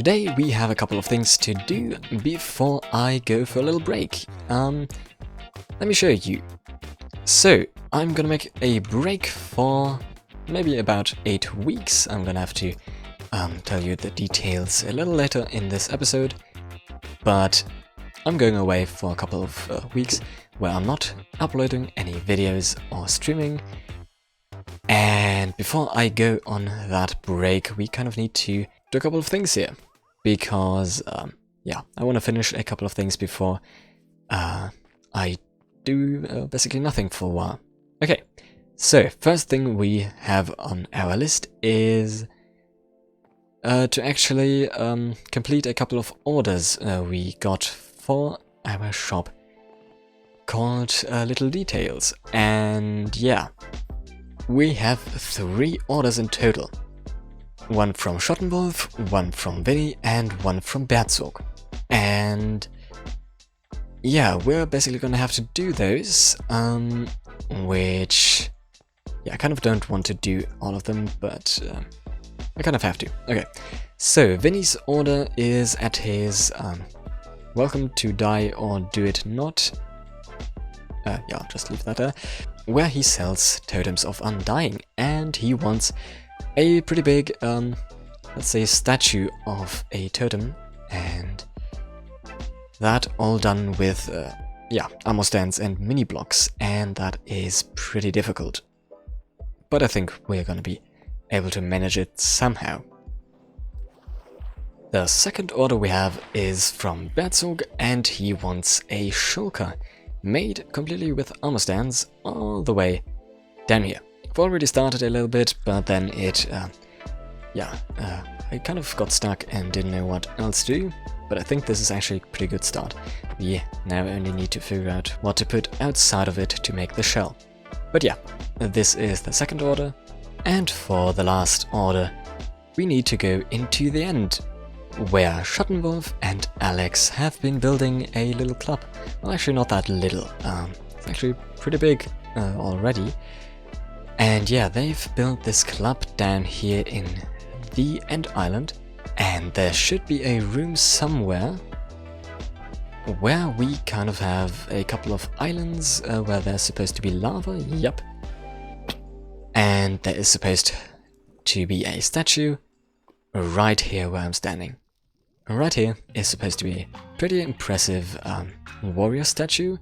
today we have a couple of things to do before I go for a little break. Let me show you. So, I'm gonna make a break for maybe about 8 weeks. I'm gonna have to tell you the details a little later in this episode, but I'm going away for a couple of weeks where I'm not uploading any videos or streaming. And before I go on that break, we kind of need to do a couple of things here, because yeah, I want to finish a couple of things before I do basically nothing for a while. Okay, so first thing we have on our list is to actually complete a couple of orders we got for our shop called Little Details. And yeah, we have 3 orders in total. One from Schottenwolf, one from Vinny, and one from Berzog. And yeah, we're basically gonna have to do those, which, yeah, I kind of don't want to do all of them, but I kind of have to. Okay, so Vinny's order is at his Welcome to Die or Do It Not. Yeah, I'll just leave that there. Where he sells totems of undying, and he wants a pretty big, let's say, statue of a totem, and that all done with, yeah, armor stands and mini blocks, and that is pretty difficult. But I think we're gonna be able to manage it somehow. The second order we have is from Berzog, and he wants a shulker made completely with armor stands all the way down here. I've already started a little bit, but then it, yeah, I kind of got stuck and didn't know what else to do, but I think this is actually a pretty good start. We now only need to figure out what to put outside of it to make the shell. But yeah, this is the second order, and for the last order, we need to go into the end, where Schottenwolf and Alex have been building a little club. Well, actually not that little, it's actually pretty big already. And yeah, they've built this club down here in the end island, and there should be a room somewhere where we kind of have a couple of islands where there's supposed to be lava, yep. And there is supposed to be a statue right here where I'm standing. Right here is supposed to be a pretty impressive warrior statue,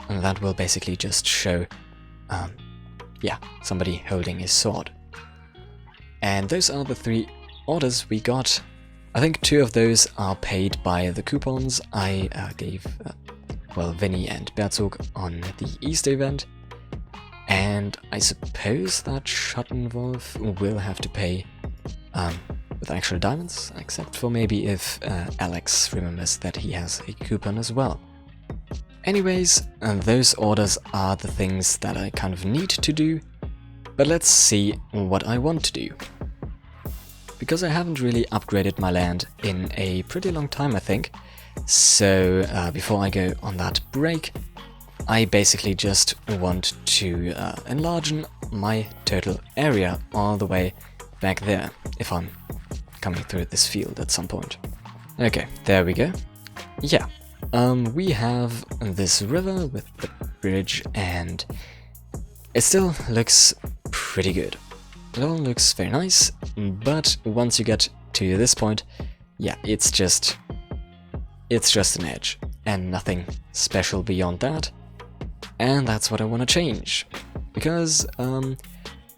and that will basically just show, yeah, somebody holding a sword. And those are the 3 orders we got. I think 2 of those are paid by the coupons I gave, well, Vinny and Berzog on the Easter event. And I suppose that Schottenwolf will have to pay with actual diamonds, except for maybe if Alex remembers that he has a coupon as well. Anyways, those orders are the things that I kind of need to do, but let's see what I want to do. Because I haven't really upgraded my land in a pretty long time, I think, so before I go on that break, I basically just want to enlarge my total area all the way back there, if I'm coming through this field at some point. Okay, there we go. Yeah, we have this river with the bridge, and it still looks pretty good. It all looks very nice, but once you get to this point, yeah, it's just an edge, and nothing special beyond that. And that's what I want to change, because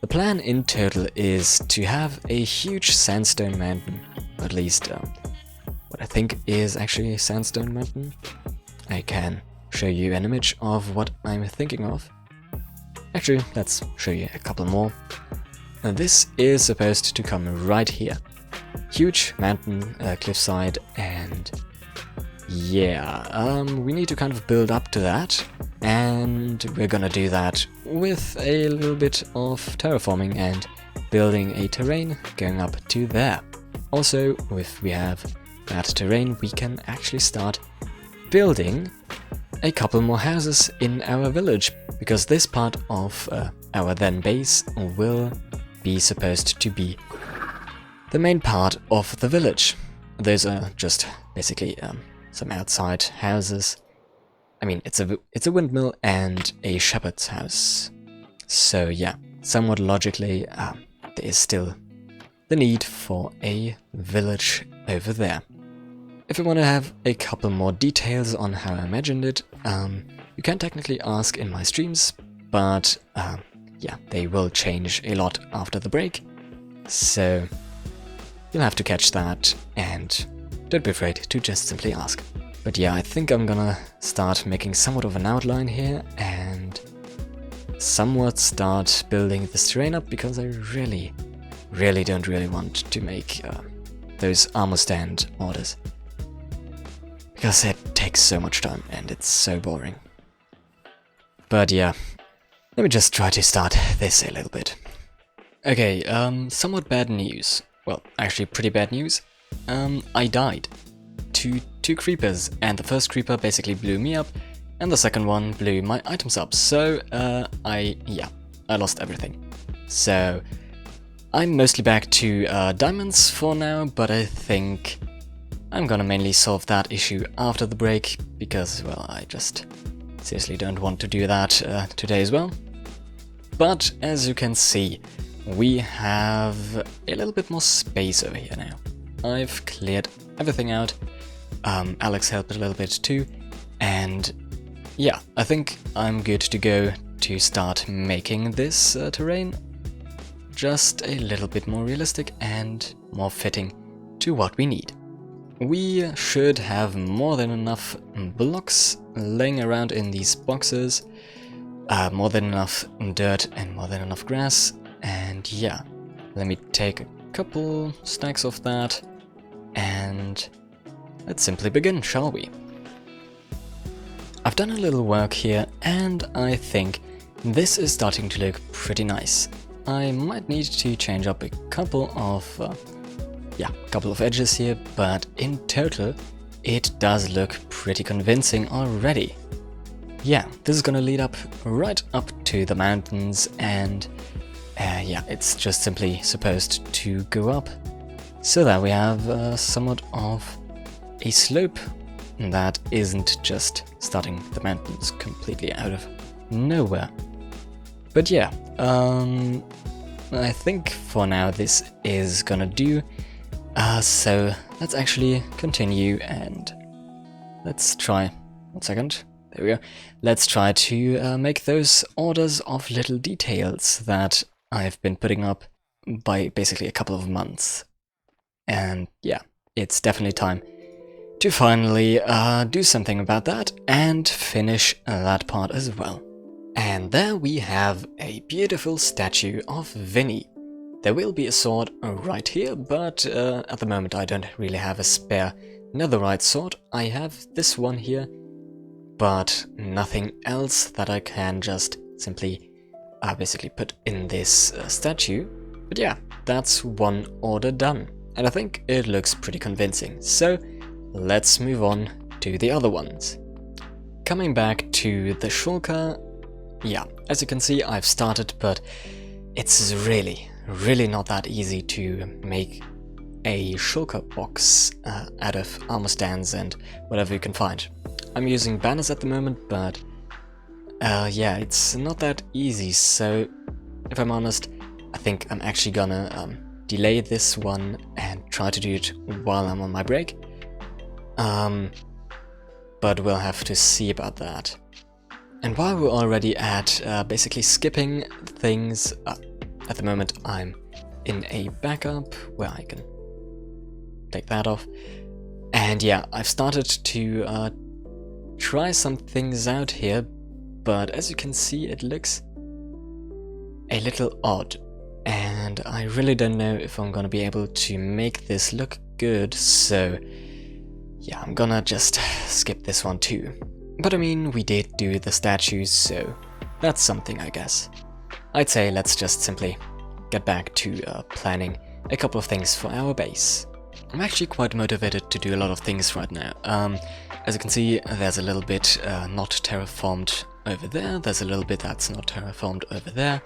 the plan in total is to have a huge sandstone mountain, or at least what I think is actually a sandstone mountain. I can show you an image of what I'm thinking of. Actually, let's show you a couple more. And this is supposed to come right here. Huge mountain, cliffside, and yeah, we need to kind of build up to that. And we're gonna do that with a little bit of terraforming and building a terrain going up to there. Also, if we have that terrain, we can actually start building a couple more houses in our village, because this part of our then base will be supposed to be the main part of the village. those are just basically some outside houses. I mean, it's a windmill and a shepherd's house. So yeah, somewhat logically, there is still the need for a village over there. If you want to have a couple more details on how I imagined it, you can technically ask in my streams, but yeah, they will change a lot after the break, so you'll have to catch that, and don't be afraid to just simply ask. But yeah, I think I'm gonna start making somewhat of an outline here, and somewhat start building this terrain up, because I really don't want to make those armor stand orders. Because it takes so much time, and it's so boring. But yeah, let me just try to start this a little bit. Okay, somewhat bad news. Well, actually pretty bad news. I died to 2 creepers, and the first creeper basically blew me up, and the second one blew my items up, so I lost everything. So I'm mostly back to diamonds for now, but I think I'm gonna mainly solve that issue after the break, because, well, I just seriously don't want to do that today as well. But as you can see, we have a little bit more space over here now. I've cleared everything out. Alex helped a little bit too, and yeah, I think I'm good to go to start making this terrain just a little bit more realistic and more fitting to what we need. We should have more than enough blocks laying around in these boxes, more than enough dirt and more than enough grass, and yeah, let me take a couple stacks of that, and let's simply begin, shall we? I've done a little work here, and I think this is starting to look pretty nice. I might need to change up a couple of edges here, but in total it does look pretty convincing already. Yeah, this is gonna lead up right up to the mountains, and yeah, it's just simply supposed to go up so that we have somewhat of a slope that isn't just starting the mountains completely out of nowhere. But yeah, I think for now this is gonna do. So let's actually continue, and let's try, 1 second, there we go. Let's try to make those orders of little details that I've been putting up by basically a couple of months. And yeah, it's definitely time to finally do something about that and finish that part as well. And there we have a beautiful statue of Vinny. There will be a sword right here, but at the moment I don't really have a spare netherite sword. I have this one here, but nothing else that I can just simply basically put in this statue. But yeah, that's one order done, and I think it looks pretty convincing. So let's move on to the other ones. Coming back to the shulker, yeah, as you can see I've started, but it's really not that easy to make a shulker box out of armor stands and whatever you can find. I'm using banners at the moment, but yeah, it's not that easy, so if I'm honest, I think I'm actually gonna delay this one and try to do it while I'm on my break. But we'll have to see about that. And while we're already at basically skipping things, at the moment I'm in a backup where I can take that off. And yeah, I've started to try some things out here, but as you can see it looks a little odd. And I really don't know if I'm gonna be able to make this look good, so yeah, I'm gonna just skip this one too. But I mean, we did do the statues, so that's something, I guess. I'd say let's just simply get back to planning a couple of things for our base. I'm actually quite motivated to do a lot of things right now. As you can see, there's a little bit not terraformed over there, there's a little bit that's not terraformed over there.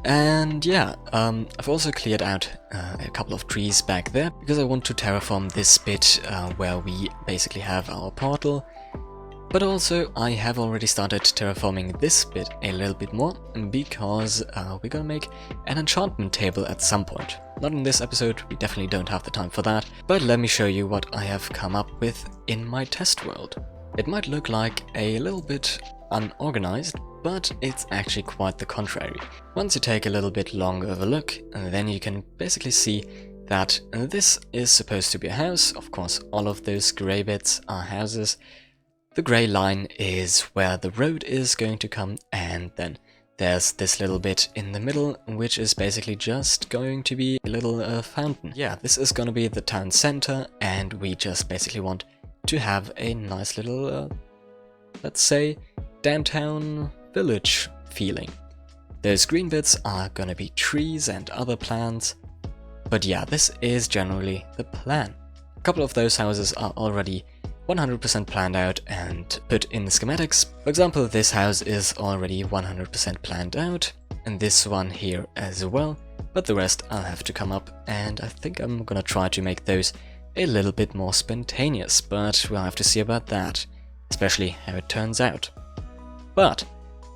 And yeah, I've also cleared out a couple of trees back there because I want to terraform this bit where we basically have our portal. But also I have already started terraforming this bit a little bit more because we're gonna make an enchantment table at some point. Not in this episode, we definitely don't have the time for that, but let me show you what I have come up with in my test world. It might look like a little bit unorganized, but it's actually quite the contrary. Once you take a little bit longer of a look, then you can basically see that this is supposed to be a house. Of course, all of those grey bits are houses. The grey line is where the road is going to come, and then there's this little bit in the middle, which is basically just going to be a little fountain. Yeah, this is going to be the town center, and we just basically want to have a nice little, let's say, downtown village feeling. Those green bits are gonna be trees and other plants, but yeah, this is generally the plan. A couple of those houses are already 100% planned out and put in the schematics. For example, this house is already 100% planned out, and this one here as well, but the rest I'll have to come up, and I think I'm gonna try to make those a little bit more spontaneous, but we'll have to see about that, especially how it turns out. But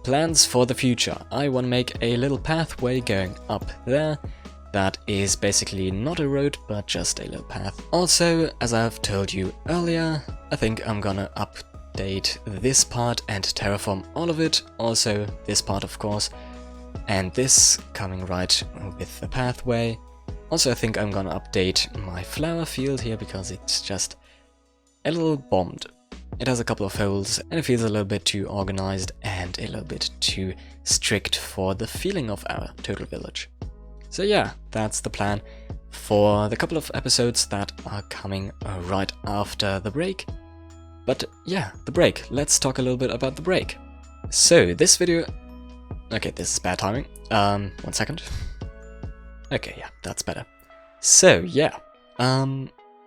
plans for the future. I want to make a little pathway going up there that is basically not a road but just a little path. Also, as I've told you earlier, I think I'm gonna update this part and terraform all of it. Also this part, of course, and this coming right with the pathway. Also, I think I'm gonna update my flower field here because it's just a little bombed. It has a couple of holes and it feels a little bit too organized and a little bit too strict for the feeling of our total village. So yeah, that's the plan for the couple of episodes that are coming right after the break. But yeah, the break. Let's talk a little bit about the break. So this video... Okay, this is bad timing. 1 second. Okay, yeah, that's better. So yeah,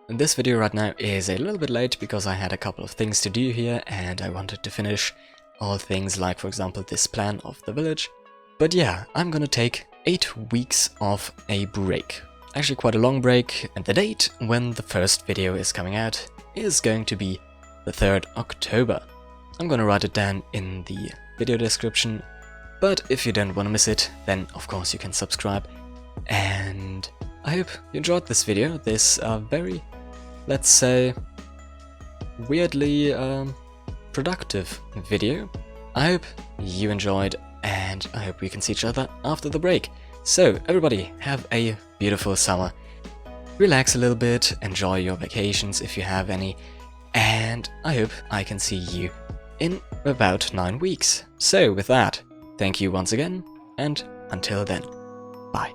this video right now is a little bit late because I had a couple of things to do here and I wanted to finish all things like, for example, this plan of the village. But yeah, I'm gonna take 8 weeks of a break. Actually quite a long break, and the date when the first video is coming out is going to be the 3rd October. I'm gonna write it down in the video description, but if you don't want to miss it, then of course you can subscribe. And I hope you enjoyed this video, this very, let's say, weirdly productive video. I hope you enjoyed, and I hope we can see each other after the break. So everybody, have a beautiful summer. Relax a little bit, enjoy your vacations if you have any, and I hope I can see you in about 9 weeks. So with that, thank you once again, and until then, bye.